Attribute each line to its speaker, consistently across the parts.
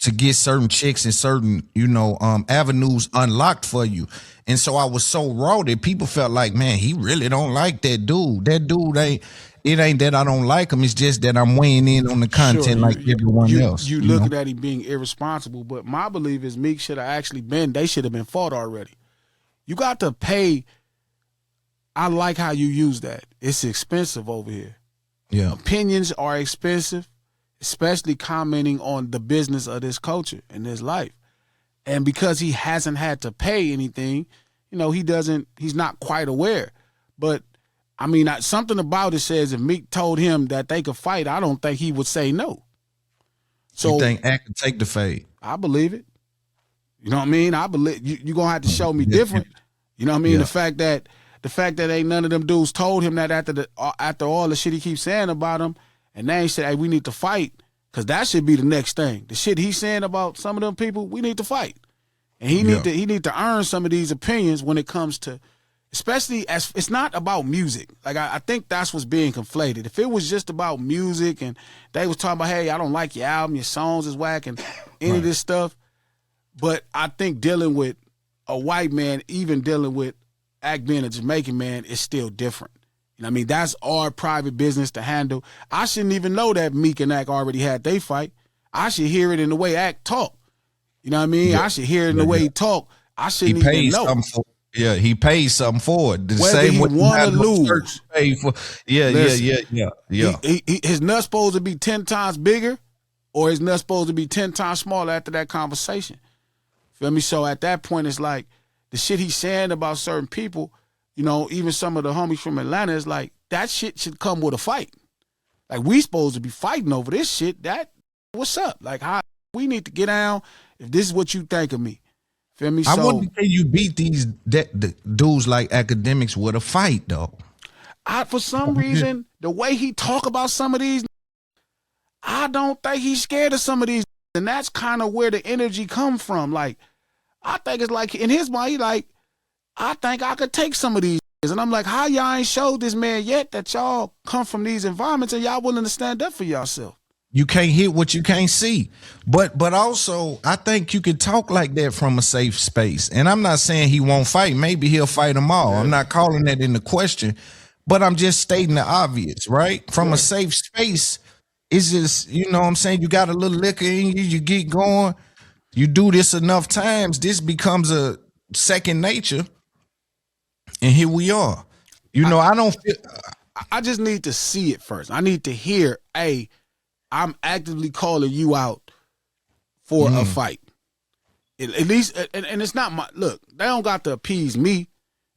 Speaker 1: to get certain chicks and certain, avenues unlocked for you. And so I was so raw that people felt like, man, he really don't like that dude. That dude it ain't that I don't like him. It's just that I'm weighing in on the
Speaker 2: Sure,
Speaker 1: content like everyone else.
Speaker 2: you looking at him being irresponsible, but my belief is Meek should have actually been. They should have been fought already. You got to pay. I like how you use that. It's expensive over here.
Speaker 1: Yeah.
Speaker 2: Opinions are expensive, especially commenting on the business of this culture and this life. And because he hasn't had to pay anything, he's not quite aware. But I mean, something about it says if Meek told him that they could fight, I don't think he would say no. So
Speaker 1: you think Act could take the fade?
Speaker 2: I believe it. You know what I mean? I believe you're gonna have to show me different. You know what I mean?
Speaker 1: Yeah.
Speaker 2: The fact that ain't none of them dudes told him that after all the shit he keeps saying about him, and they ain't said, hey, we need to fight, because that should be the next thing. The shit he's saying about some of them people, we need to fight. And he need to earn some of these opinions when it comes to, especially as it's not about music. Like I think that's what's being conflated. If it was just about music and they was talking about, hey, I don't like your album, your songs is whack and any of this stuff. But I think dealing with a white man, even dealing with Act being a Jamaican man, is still different. You know what I mean? That's our private business to handle. I shouldn't even know that Meek and Act already had they fight. I should hear it in the way Act talk. You know what I mean? Yeah. I should hear it in the way he talk. I shouldn't even know.
Speaker 1: He pays something for it. The
Speaker 2: Whether
Speaker 1: same
Speaker 2: he
Speaker 1: way
Speaker 2: won or lose.
Speaker 1: Pay for, yeah.
Speaker 2: His nut supposed to be 10 times bigger, or his nut supposed to be 10 times smaller after that conversation. Feel me? So at that point, it's like the shit he's saying about certain people, even some of the homies from Atlanta, is like, that shit should come with a fight. Like, we supposed to be fighting over this shit. What's up? Like, we need to get down if this is what you think of me. Feel me?
Speaker 1: I wouldn't say you beat the dudes like Akademiks with a fight, though.
Speaker 2: For some reason, the way he talk about some of these, I don't think he's scared of some of these. And that's kind of where the energy come from. Like, I think it's like, in his mind, he like, I think I could take some of these. And I'm like, how y'all ain't showed this man yet that y'all come from these environments and y'all willing to stand up for yourself?
Speaker 1: You can't hit what you can't see. But also, I think you could talk like that from a safe space. And I'm not saying he won't fight. Maybe he'll fight them all. Yeah. I'm not calling that into question. But I'm just stating the obvious, right? From a safe space, it's just, what I'm saying? You got a little liquor in you, you get going. You do this enough times, this becomes a second nature. And here we are. I don't feel...
Speaker 2: I just need to see it first. I need to hear, hey, I'm actively calling you out for a fight. At least, and it's not my, look, they don't got to appease me.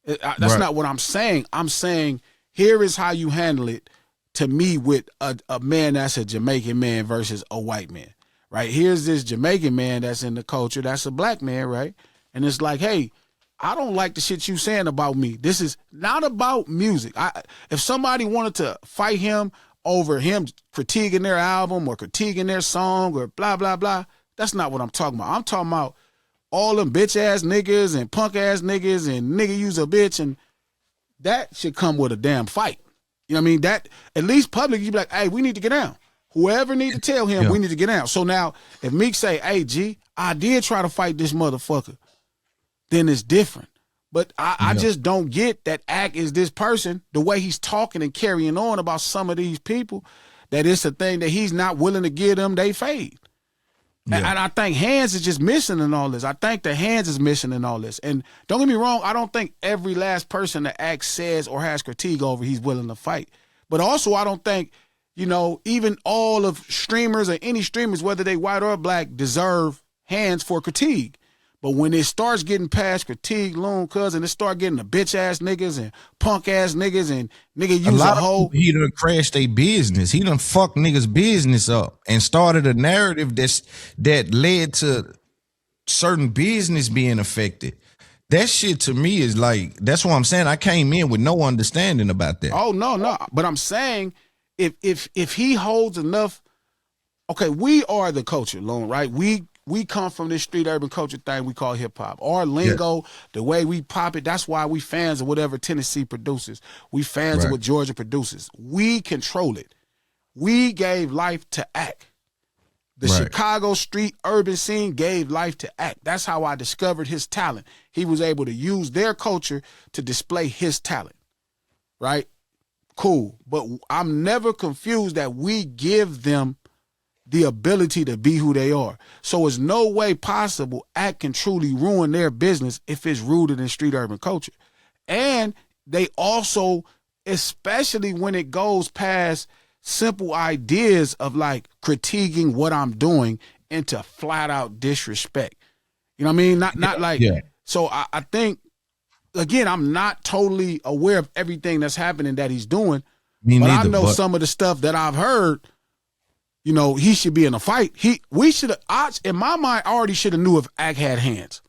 Speaker 2: That's not what I'm saying. I'm saying, here is how you handle it to me with a man that's a Jamaican man versus a white man, right? Here's this Jamaican man that's in the culture, that's a black man, right? And it's like, hey, I don't like the shit you saying about me. This is not about music. If somebody wanted to fight him over him critiquing their album or critiquing their song or blah, blah, blah, that's not what I'm talking about. I'm talking about all them bitch-ass niggas and punk-ass niggas and nigga use a bitch, and that should come with a damn fight. You know what I mean? That, at least public, you be like, hey, we need to get down. Whoever need to tell him, we need to get down. So now, if Meek say, hey, G, I did try to fight this motherfucker, then it's different. But I just don't get that Act is this person, the way he's talking and carrying on about some of these people, that it's a thing that he's not willing to give them they fade. Yeah. And I think Hands is just missing in all this. I think the Hands is missing in all this. And don't get me wrong, I don't think every last person that Act says or has critique over, he's willing to fight. But also, I don't think, even all of streamers or any streamers, whether they white or black, deserve Hands for critique. But when it starts getting past critique, Loon, cousin, it start getting the bitch ass niggas and punk ass niggas and nigga use a whole.
Speaker 1: He done crashed their business. He done fucked niggas' business up and started a narrative that led to certain business being affected. That shit to me is like, that's what I'm saying. I came in with no understanding about that.
Speaker 2: Oh no. But I'm saying if he holds enough, okay, we are the culture, Loon, right? We come from this street urban culture thing we call hip hop. Our lingo, the way we pop it, that's why we fans of whatever Tennessee produces. We fans of what Georgia produces. We control it. We gave life to Act. The
Speaker 1: Right.
Speaker 2: Chicago street urban scene gave life to Act. That's how I discovered his talent. He was able to use their culture to display his talent, right? Cool. But I'm never confused that we give them the ability to be who they are. So it's no way possible Act can truly ruin their business if it's rooted in street urban culture. And they also, especially when it goes past simple ideas of like critiquing what I'm doing into flat out disrespect. You know what I mean? Not like,
Speaker 1: Yeah.
Speaker 2: so I think, again, I'm not totally aware of everything that's happening that he's doing,
Speaker 1: Me
Speaker 2: but
Speaker 1: neither.
Speaker 2: I know some of the stuff that I've heard, you know, he should be in a fight. We should have, in my mind, I already should have knew if Act had hands.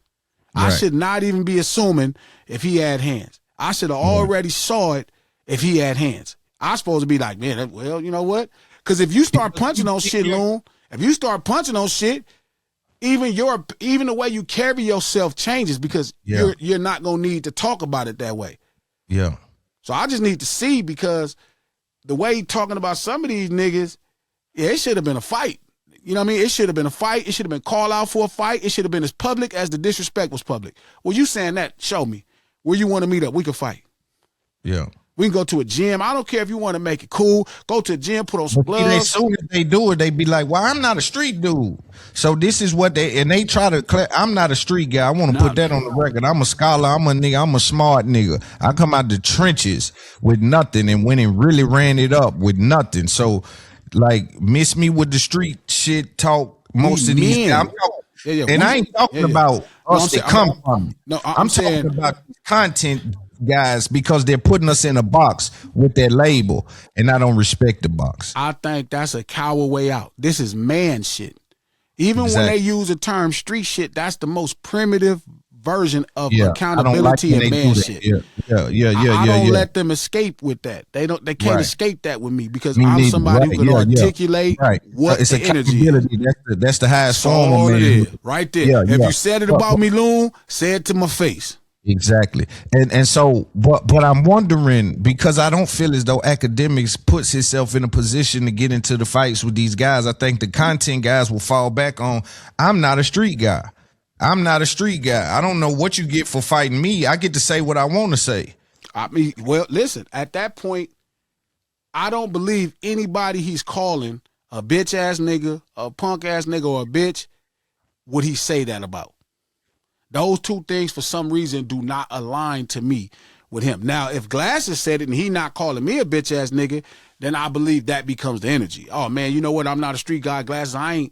Speaker 2: I
Speaker 1: Right.
Speaker 2: should not even be assuming if he had hands. I should have already saw it if he had hands. I supposed to be like, man, well, you know what? Because if you start punching on shit, Loon, if you start punching on shit, even the way you carry yourself changes because you're not gonna need to talk about it that way.
Speaker 1: Yeah.
Speaker 2: So I just need to see, because the way he talking about some of these niggas, yeah, it should have been a fight. You know what I mean? It should have been a fight. It should have been called out for a fight. It should have been as public as the disrespect was public. Well, you saying that, show me. Where you want to meet up, we can fight.
Speaker 1: Yeah.
Speaker 2: We can go to a gym. I don't care if you want to make it cool. Go to a gym, put on some
Speaker 1: But see,
Speaker 2: gloves.
Speaker 1: as soon as they do it, they be like, well, I'm not a street dude. So this is what they try to, I'm not a street guy. I want to put that on the record. I'm a scholar. I'm a nigga. I'm a smart nigga. I come out the trenches with nothing and went and really ran it up with nothing. So like, miss me with the street shit talk. Most of these, I'm talking, and I ain't talking about us that come from.
Speaker 2: No,
Speaker 1: I'm talking about content guys because they're putting us in a box with their label, and I don't respect the box.
Speaker 2: I think that's a coward way out. This is man shit. Even when they use the term street shit, that's the most primitive version of accountability and man shit. I don't let them escape with that. They can't escape that with me, because I'm somebody who can articulate what
Speaker 1: it's
Speaker 2: the energy is.
Speaker 1: That's the highest form
Speaker 2: all
Speaker 1: of
Speaker 2: it
Speaker 1: manhood.
Speaker 2: is, right there. If you said it about me, Loon, say it to my face.
Speaker 1: Exactly. And so, but I'm wondering, because I don't feel as though Akademiks puts himself in a position to get into the fights with these guys. I think the content guys will fall back on, I'm not a street guy. I'm not a street guy. I don't know what you get for fighting me. I get to say what I want to say.
Speaker 2: I mean, well, listen, at that point, I don't believe anybody he's calling a bitch ass nigga, a punk ass nigga, or a bitch would he say that about. Those two things, for some reason, do not align to me with him. Now, if Glasses said it and he not calling me a bitch ass nigga, then I believe that becomes the energy. Oh man, you know what? I'm not a street guy, Glasses. I'm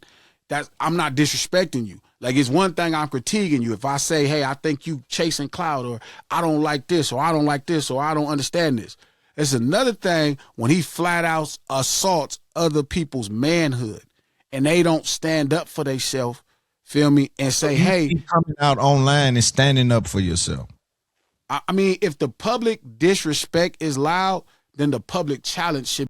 Speaker 2: not disrespecting you. Like, it's one thing I'm critiquing you. If I say, hey, I think you chasing clout, or I don't like this, or I don't like this, or I don't understand this. It's another thing when he flat out assaults other people's manhood and they don't stand up for themselves. Feel me? And say, hey,
Speaker 1: coming out online and standing up for yourself.
Speaker 2: I mean, if the public disrespect is loud, then the public challenge should